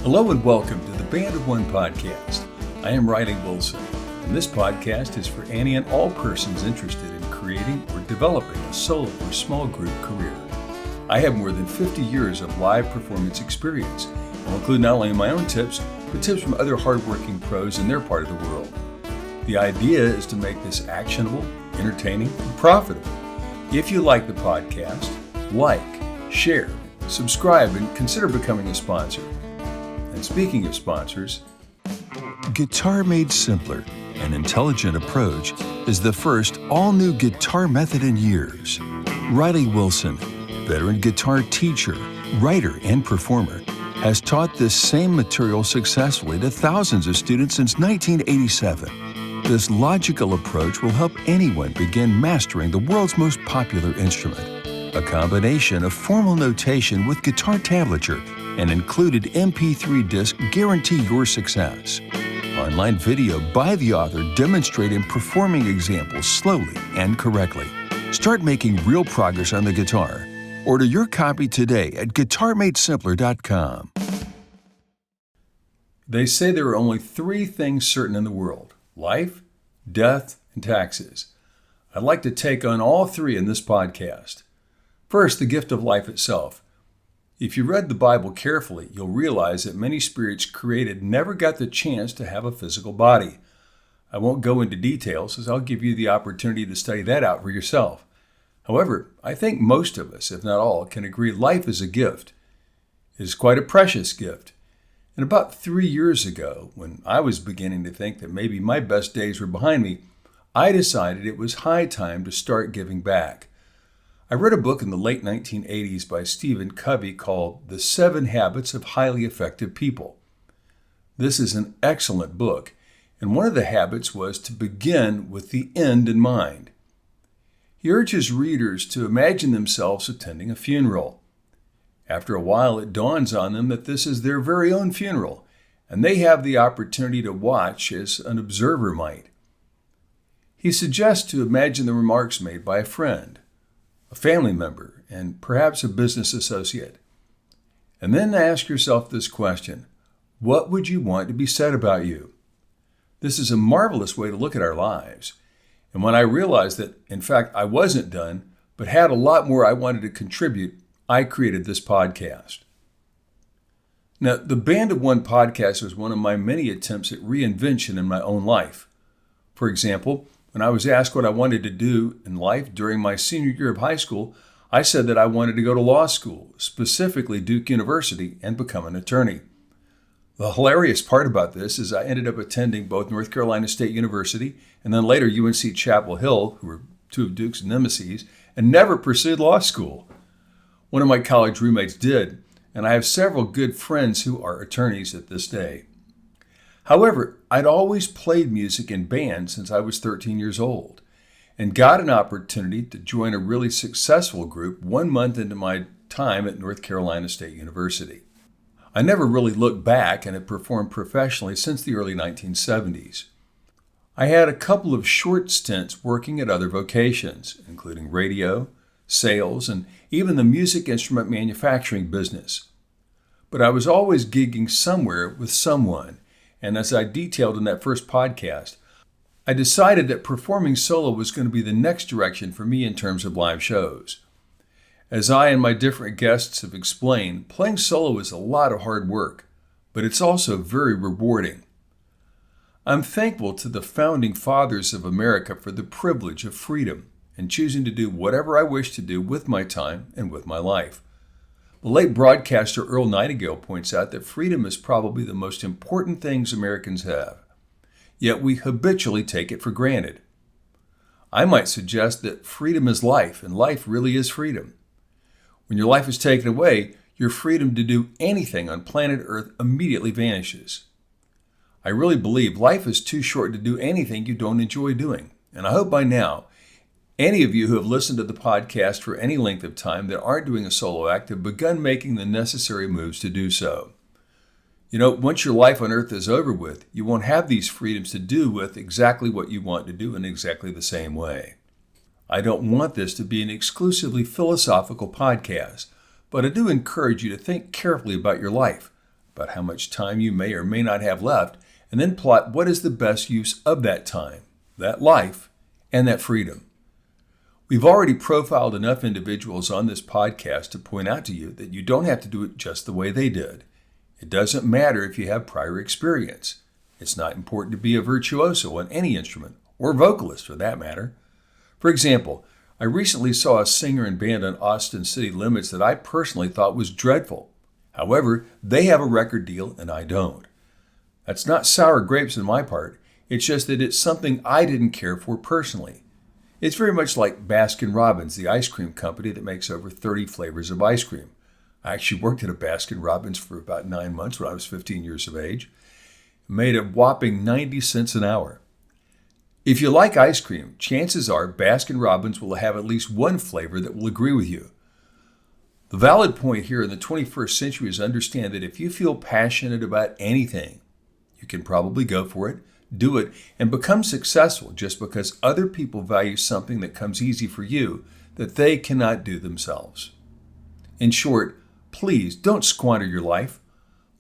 Hello and welcome to the Band of One podcast. I am Riley Wilson, and this podcast is for any and all persons interested in creating or developing a solo or small group career. I have more than 50 years of live performance experience. I'll include not only my own tips, but tips from other hardworking pros in their part of the world. The idea is to make this actionable, entertaining, and profitable. If you like the podcast, like, share, subscribe, and consider becoming a sponsor. And speaking of sponsors, Guitar Made Simpler, an intelligent approach, is the first all-new guitar method in years. Riley Wilson, veteran guitar teacher, writer, and performer, has taught this same material successfully to thousands of students since 1987. This logical approach will help anyone begin mastering the world's most popular instrument. A combination of formal notation with guitar tablature and included MP3 disc guarantee your success. Online video by the author demonstrating performing examples slowly and correctly. Start making real progress on the guitar. Order your copy today at guitarmadesimpler.com. They say there are only three things certain in the world: life, death, and taxes. I'd like to take on all three in this podcast. First, the gift of life itself. If you read the Bible carefully, you'll realize that many spirits created never got the chance to have a physical body. I won't go into details, as I'll give you the opportunity to study that out for yourself. However, I think most of us, if not all, can agree life is a gift. It is quite a precious gift. And about 3 years ago, when I was beginning to think that maybe my best days were behind me, I decided it was high time to start giving back. I read a book in the late 1980s by Stephen Covey called The 7 Habits of Highly Effective People. This is an excellent book, and one of the habits was to begin with the end in mind. He urges readers to imagine themselves attending a funeral. After a while, it dawns on them that this is their very own funeral, and they have the opportunity to watch as an observer might. He suggests to imagine the remarks made by a friend, a family member, and perhaps a business associate. And then ask yourself this question: what would you want to be said about you? This is a marvelous way to look at our lives. And when I realized that, in fact, I wasn't done, but had a lot more I wanted to contribute, I created this podcast. Now, the Band of One podcast was one of my many attempts at reinvention in my own life. For example, when I was asked what I wanted to do in life during my senior year of high school, I said that I wanted to go to law school, specifically Duke University, and become an attorney. The hilarious part about this is I ended up attending both North Carolina State University and then later UNC Chapel Hill, who were two of Duke's nemeses, and never pursued law school. One of my college roommates did, and I have several good friends who are attorneys at this day. However, I'd always played music in bands since I was 13 years old, and got an opportunity to join a really successful group 1 month into my time at North Carolina State University. I never really looked back and have performed professionally since the early 1970s. I had a couple of short stints working at other vocations, including radio, sales, and even the music instrument manufacturing business. But I was always gigging somewhere with someone, and as I detailed in that first podcast, I decided that performing solo was going to be the next direction for me in terms of live shows. As I and my different guests have explained, playing solo is a lot of hard work, but it's also very rewarding. I'm thankful to the founding fathers of America for the privilege of freedom and choosing to do whatever I wish to do with my time and with my life. The late broadcaster Earl Nightingale points out that freedom is probably the most important things Americans have, yet we habitually take it for granted. I might suggest that freedom is life, and life really is freedom. When your life is taken away, your freedom to do anything on planet Earth immediately vanishes. I really believe life is too short to do anything you don't enjoy doing, and I hope by now, any of you who have listened to the podcast for any length of time that aren't doing a solo act have begun making the necessary moves to do so. You know, once your life on earth is over with, you won't have these freedoms to do with exactly what you want to do in exactly the same way. I don't want this to be an exclusively philosophical podcast, but I do encourage you to think carefully about your life, about how much time you may or may not have left, and then plot what is the best use of that time, that life, and that freedom. We've already profiled enough individuals on this podcast to point out to you that you don't have to do it just the way they did. It doesn't matter if you have prior experience. It's not important to be a virtuoso on any instrument, or vocalist for that matter. For example, I recently saw a singer and band on Austin City Limits that I personally thought was dreadful. However, they have a record deal and I don't. That's not sour grapes on my part. It's just that it's something I didn't care for personally. It's very much like Baskin-Robbins, the ice cream company that makes over 30 flavors of ice cream. I actually worked at a Baskin-Robbins for about 9 months when I was 15 years of age. Made a whopping 90 cents an hour. If you like ice cream, chances are Baskin-Robbins will have at least one flavor that will agree with you. The valid point here in the 21st century is understand that if you feel passionate about anything, you can probably go for it, do it, and become successful just because other people value something that comes easy for you that they cannot do themselves. In short, please don't squander your life.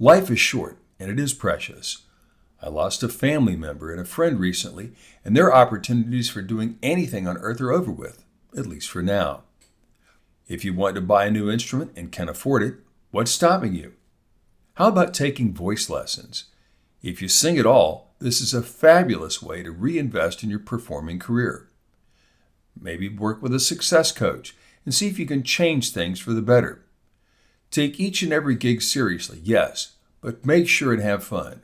Life is short and it is precious. I lost a family member and a friend recently, and their opportunities for doing anything on earth are over with, at least for now. If you want to buy a new instrument and can afford it, what's stopping you? How about taking voice lessons? If you sing at all, this is a fabulous way to reinvest in your performing career. Maybe work with a success coach and see if you can change things for the better. Take each and every gig seriously, yes, but make sure and have fun.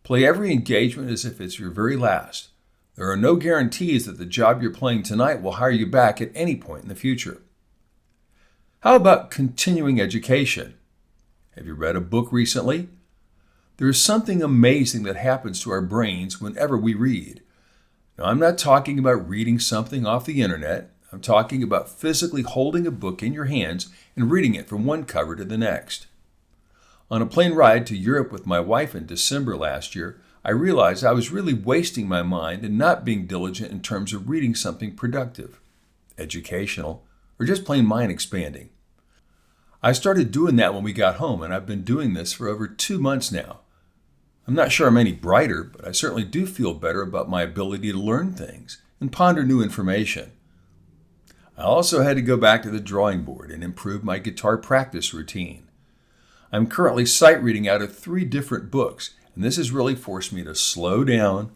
Play every engagement as if it's your very last. There are no guarantees that the job you're playing tonight will hire you back at any point in the future. How about continuing education? Have you read a book recently? There is something amazing that happens to our brains whenever we read. Now, I'm not talking about reading something off the internet. I'm talking about physically holding a book in your hands and reading it from one cover to the next. On a plane ride to Europe with my wife in December last year, I realized I was really wasting my mind and not being diligent in terms of reading something productive, educational, or just plain mind expanding. I started doing that when we got home, and I've been doing this for over 2 months now. I'm not sure I'm any brighter, but I certainly do feel better about my ability to learn things and ponder new information. I also had to go back to the drawing board and improve my guitar practice routine. I'm currently sight reading out of 3 different books, and this has really forced me to slow down,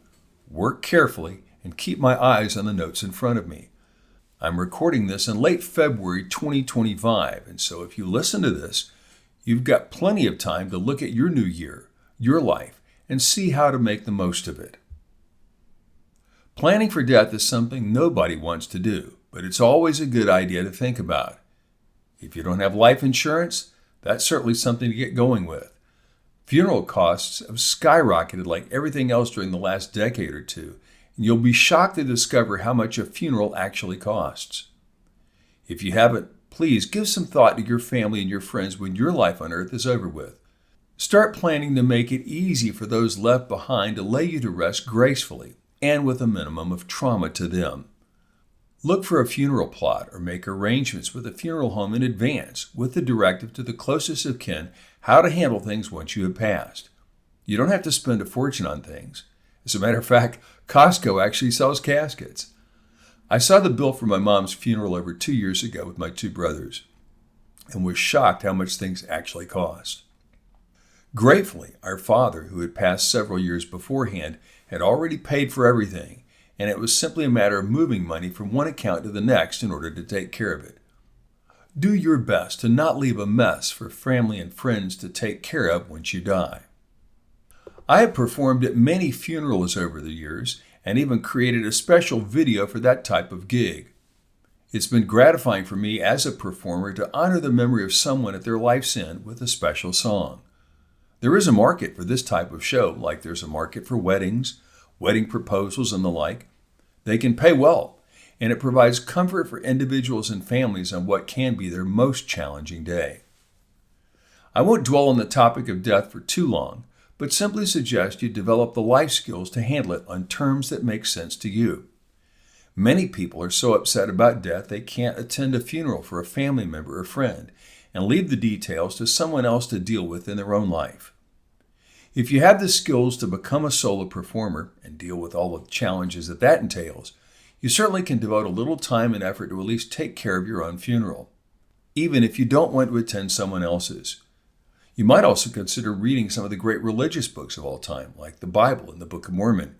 work carefully, and keep my eyes on the notes in front of me. I'm recording this in late February 2025, and so if you listen to this, you've got plenty of time to look at your new year, your life, and see how to make the most of it. Planning for death is something nobody wants to do, but it's always a good idea to think about. If you don't have life insurance, that's certainly something to get going with. Funeral costs have skyrocketed like everything else during the last decade or two, and you'll be shocked to discover how much a funeral actually costs. If you haven't, please give some thought to your family and your friends when your life on earth is over with. Start planning to make it easy for those left behind to lay you to rest gracefully and with a minimum of trauma to them. Look for a funeral plot or make arrangements with a funeral home in advance with the directive to the closest of kin how to handle things once you have passed. You don't have to spend a fortune on things. As a matter of fact, Costco actually sells caskets. I saw the bill for my mom's funeral over 2 years ago with my 2 brothers and was shocked how much things actually cost. Gratefully, our father, who had passed several years beforehand, had already paid for everything, and it was simply a matter of moving money from one account to the next in order to take care of it. Do your best to not leave a mess for family and friends to take care of once you die. I have performed at many funerals over the years and even created a special video for that type of gig. It's been gratifying for me as a performer to honor the memory of someone at their life's end with a special song. There is a market for this type of show, like there's a market for weddings, wedding proposals, and the like. They can pay well, and it provides comfort for individuals and families on what can be their most challenging day. I won't dwell on the topic of death for too long, but simply suggest you develop the life skills to handle it on terms that make sense to you. Many people are so upset about death they can't attend a funeral for a family member or friend and leave the details to someone else to deal with in their own life. If you have the skills to become a solo performer and deal with all the challenges that entails, you certainly can devote a little time and effort to at least take care of your own funeral, even if you don't want to attend someone else's. You might also consider reading some of the great religious books of all time, like the Bible and the Book of Mormon.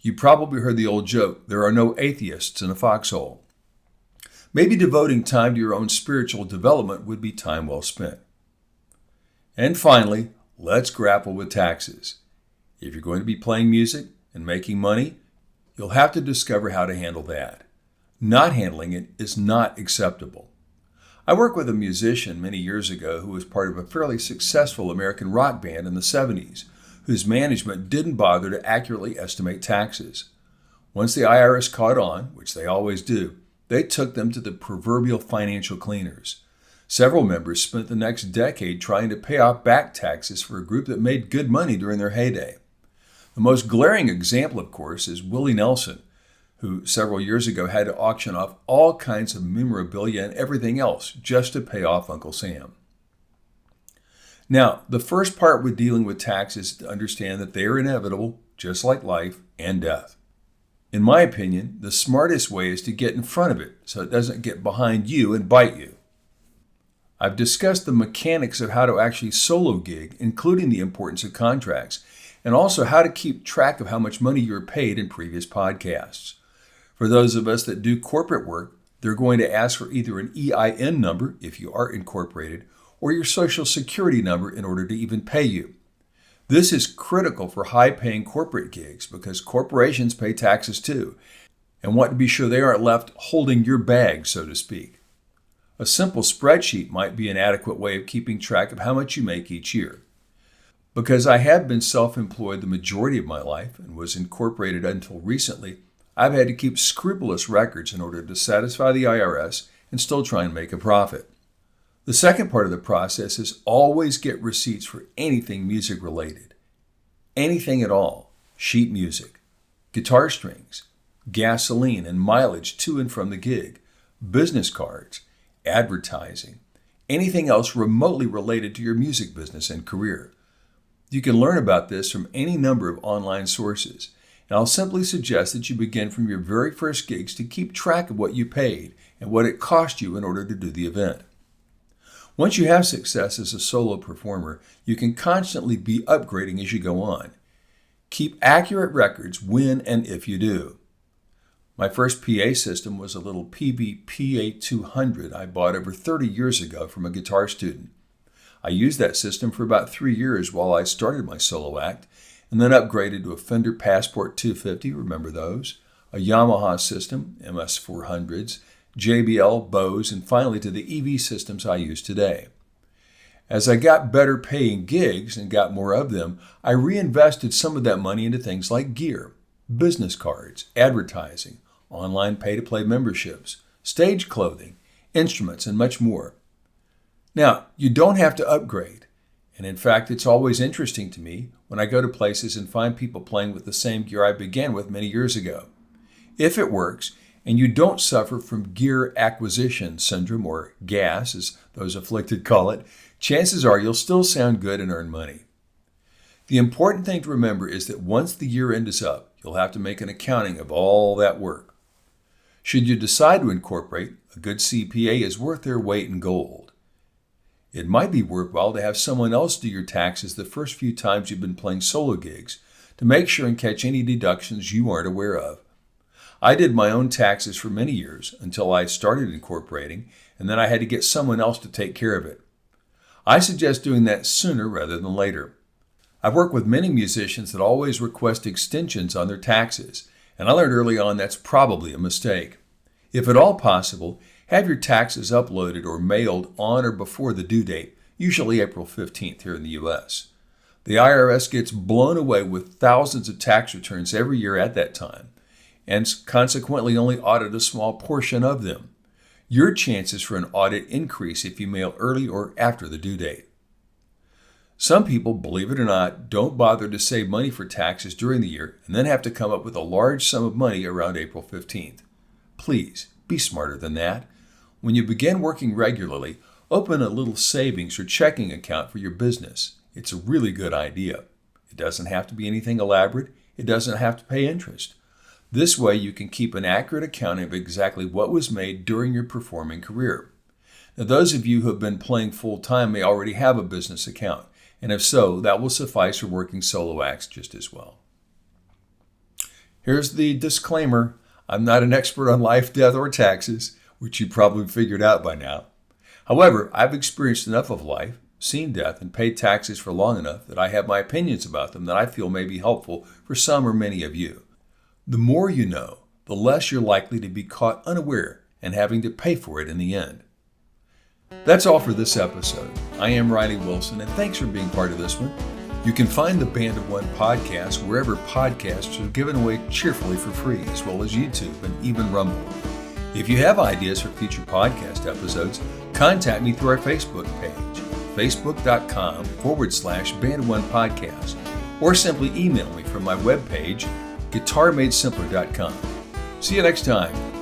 You probably heard the old joke, there are no atheists in a foxhole. Maybe devoting time to your own spiritual development would be time well spent. And finally, let's grapple with taxes. If you're going to be playing music and making money, you'll have to discover how to handle that. Not handling it is not acceptable. I worked with a musician many years ago who was part of a fairly successful American rock band in the 70s, whose management didn't bother to accurately estimate taxes. Once the IRS caught on, which they always do, they took them to the proverbial financial cleaners. Several members spent the next decade trying to pay off back taxes for a group that made good money during their heyday. The most glaring example, of course, is Willie Nelson, who several years ago had to auction off all kinds of memorabilia and everything else just to pay off Uncle Sam. Now, the first part with dealing with taxes is to understand that they are inevitable, just like life and death. In my opinion, the smartest way is to get in front of it so it doesn't get behind you and bite you. I've discussed the mechanics of how to actually solo gig, including the importance of contracts, and also how to keep track of how much money you're paid in previous podcasts. For those of us that do corporate work, they're going to ask for either an EIN number, if you are incorporated, or your Social Security number in order to even pay you. This is critical for high-paying corporate gigs because corporations pay taxes too, and want to be sure they aren't left holding your bag, so to speak. A simple spreadsheet might be an adequate way of keeping track of how much you make each year. Because I have been self-employed the majority of my life and was incorporated until recently, I've had to keep scrupulous records in order to satisfy the IRS and still try and make a profit. The second part of the process is always get receipts for anything music related. Anything at all. Sheet music, guitar strings, gasoline and mileage to and from the gig, business cards, advertising, anything else remotely related to your music business and career. You can learn about this from any number of online sources, and I'll simply suggest that you begin from your very first gigs to keep track of what you paid and what it cost you in order to do the event. Once you have success as a solo performer, you can constantly be upgrading as you go on. Keep accurate records when and if you do. My first PA system was a little PB PA200 I bought over 30 years ago from a guitar student. I used that system for about 3 years while I started my solo act, and then upgraded to a Fender Passport 250, remember those, a Yamaha system, MS400s, JBL, Bose, and finally to the EV systems I use today. As I got better paying gigs and got more of them, I reinvested some of that money into things like gear, business cards, advertising, online pay-to-play memberships, stage clothing, instruments, and much more. Now, you don't have to upgrade, and in fact, it's always interesting to me when I go to places and find people playing with the same gear I began with many years ago. If it works, and you don't suffer from gear acquisition syndrome, or GAS, as those afflicted call it, chances are you'll still sound good and earn money. The important thing to remember is that once the year end is up, you'll have to make an accounting of all that work. Should you decide to incorporate, a good CPA is worth their weight in gold. It might be worthwhile to have someone else do your taxes the first few times you've been playing solo gigs to make sure and catch any deductions you aren't aware of. I did my own taxes for many years until I started incorporating, and then I had to get someone else to take care of it. I suggest doing that sooner rather than later. I've worked with many musicians that always request extensions on their taxes, and I learned early on that's probably a mistake. If at all possible, have your taxes uploaded or mailed on or before the due date, usually April 15th here in the U.S. The IRS gets blown away with thousands of tax returns every year at that time, and consequently only audit a small portion of them. Your chances for an audit increase if you mail early or after the due date. Some people, believe it or not, don't bother to save money for taxes during the year and then have to come up with a large sum of money around April 15th. Please, be smarter than that. When you begin working regularly, open a little savings or checking account for your business. It's a really good idea. It doesn't have to be anything elaborate. It doesn't have to pay interest. This way you can keep an accurate accounting of exactly what was made during your performing career. Now, those of you who have been playing full-time may already have a business account, and if so, that will suffice for working solo acts just as well. Here's the disclaimer. I'm not an expert on life, death, or taxes, which you probably figured out by now. However, I've experienced enough of life, seen death, and paid taxes for long enough that I have my opinions about them that I feel may be helpful for some or many of you. The more you know, the less you're likely to be caught unaware and having to pay for it in the end. That's all for this episode. I am Riley Wilson, and thanks for being part of this one. You can find the Band of One podcast wherever podcasts are given away cheerfully for free, as well as YouTube and even Rumble. If you have ideas for future podcast episodes, contact me through our Facebook page, facebook.com/Band of One podcast, or simply email me from my webpage, guitarmadesimpler.com. See you next time.